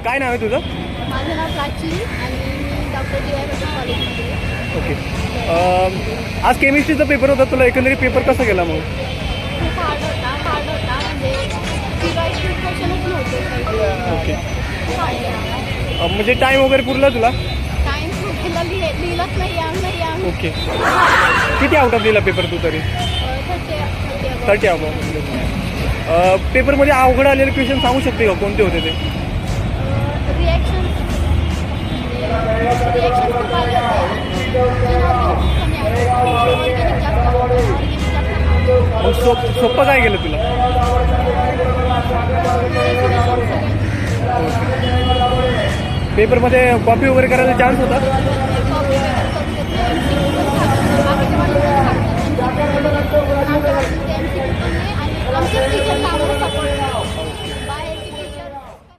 काय नाव आहे तुझं? माझं नाव प्राची आणि मी डॉक्टर DY पाटील कॉलेजमध्ये आहे. ओके. आज केमिस्ट्रीचा पेपर होता, तुला एकंदरीत पेपर कसा गेला मग? खूप हार्ड होता म्हणजे थिअरॉटिकल क्वेश्चनच नव्हते. ओके. खूप हार्ड गेला. म्हणजे टाईम वगैरे पुरला तुला? टाईम खूप लिहिलंच नाही याम. ओके. किती आउट ऑफ दिला पेपर तू तरी? 30 आउट. पेपरमध्ये अवघड आलेले क्वेश्चन सांगू शकते का कोणते होते ते? रिॲक्शन खूप आले होते. ऑर्गॅनिक जास्त मग सोपं काय गेलं तुला? पेपरमध्ये कॉपी वगैरे करायला चान्स होता?